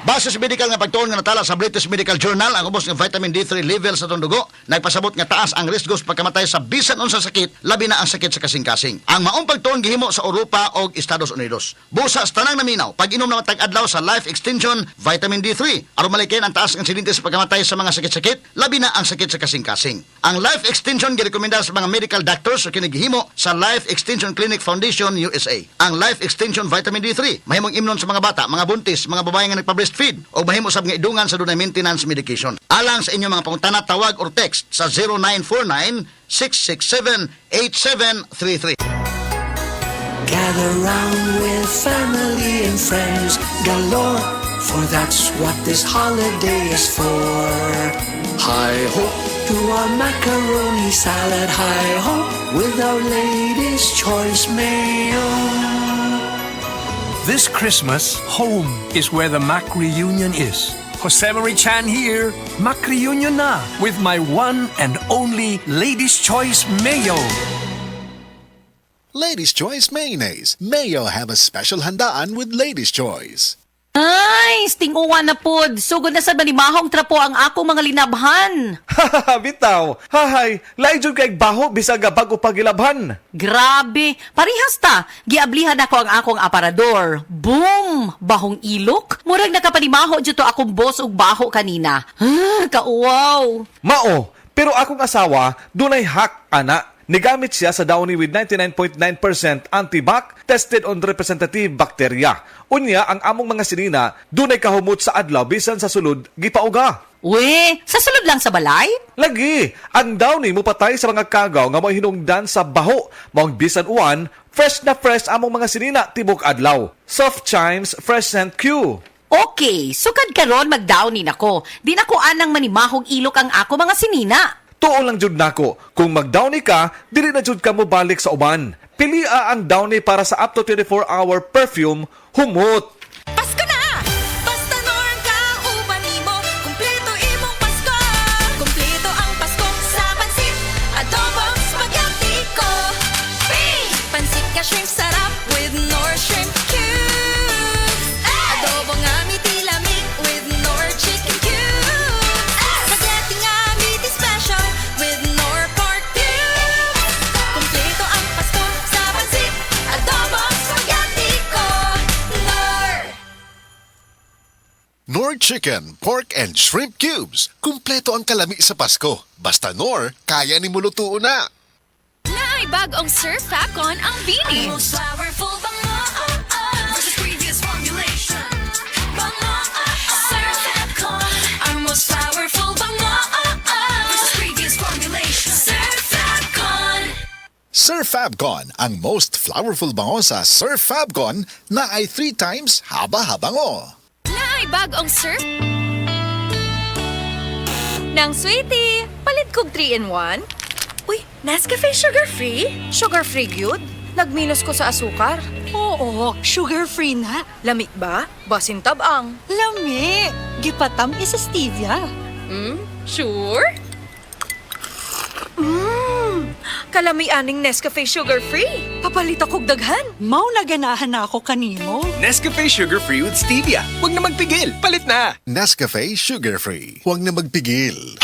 Base sa medical nga pagtuon nga natala sa British Medical Journal, ang ubos ng vitamin D3 level sa itong dugo, nagpasabot nga taas ang risk sa pagkamatay sa bisan unsa sakit, labi na ang sakit sa kasing-kasing. Ang maong pagtuon gihimo sa Europa o Estados Unidos. Busa sa tanang naminaw, pag-inom na tag-adlaw sa Life Extension Vitamin D3, aron malikin ang taas ng insidente sa pagkamatay sa mga sakit-sakit, labi na ang sakit sa kasing-kasing. Ang Life Extension girekomenda sa mga medical doctors o kinigihimo sa Life Extension Clinic Foundation USA. Ang Life Extension Vitamin D3 mahimong imnon sa mga bata, mga buntis, mga babae nga nagpa-breastfeed o mahimo sab nga idungan sa dunay maintenance medication. Alang sa inyong mga pangutana, tawag or text sa 0949-667-8733. Gather round with family and friends galore, for that's what this holiday is for. Hi-ho to our macaroni salad, hi-ho with our Lady's Choice Mayo. This Christmas, home is where the Mac reunion is. Jose Marie Chan here, Mac reunion na with my one and only Lady's Choice Mayo. Lady's Choice Mayonnaise. Mayo have a special handaan with Lady's Choice. Ay, stinguwan na pod. Sugod na sa manimahong trapo ang ako mga linabhan. Bitaw, hahay, layo kay baho bisag bago pagilabhan. Grabe, parehas ta. Giablihan ako ang akong aparador. Boom! Bahong ilok. Murag nakapanimaho dito akong boss ug baho kanina. Kauwaw. Mao, pero akong asawa, dunay hack, ana. Nigamit siya sa Downy with 99.9% antibac tested on representative bacteria. Unya, ang among mga sinina, dunay kahumot sa adlaw bisan sa sulod, gipauga. We, sa sulod lang sa balay? Lagi, ang Downy mo patay sa mga kagaw nga mo hinungdan sa baho. Maong bisan uwan, fresh na fresh among mga sinina tibok adlaw. Soft Chimes Fresh Scent Q. Okay, sukad karon mag-downin ako. Di na ko anang manimahong ilok ang ako mga sinina. Tuo lang jud nako, kung mag-Downy ka, dili na jud ka mo balik sa uban. Pilia ang Downy para sa up to 24-hour perfume, humot. Pasko na! Basta norm ka, uban mo, kumpleto imong Pasko. Kumpleto ang Pasko sa pansit, adobong spaghetti ko. Hey! Pansit ka shrimp sarap with Nor Shrimp Cubes. Adobong nga miti lamig with Nor Chicken Cubes. Spaghetti nga miti special with Nor Pork Cubes. Kumpleto ang Pasko sa pansit, adobong spaghetti ko. Nor! Nor Chicken, Pork and Shrimp Cubes. Kumpleto ang kalami sa Pasko. Basta Nor, kaya ni mulutuo na. Naay bagong Surf Facon ang Beanie. Ang most powerful bango versus previous formulation. Bango Surf Facon. Ang most powerful bango versus previous formulation. Surf Facon. Sir Fabcon, ang most flowerful bango sa Sir Fabcon na ay 3 times haba-habango. Naay bagong Surf Nang sweetie, palit kog 3-in-1. Uy, Nescafe sugar-free? Sugar-free gyud? Nagminos ko sa asukar. Oo, sugar-free na. Lamig ba? Basin tabang. Lami. Gipatam isa stevia. Sure? Kalami aning Nescafe sugar-free. Papalit akong daghan. Mao na ganahan na ako kanimo. Nescafe Sugar-Free with Stevia. Huwag na magpigil, palit na! Nescafe Sugar Free. Huwag na magpigil.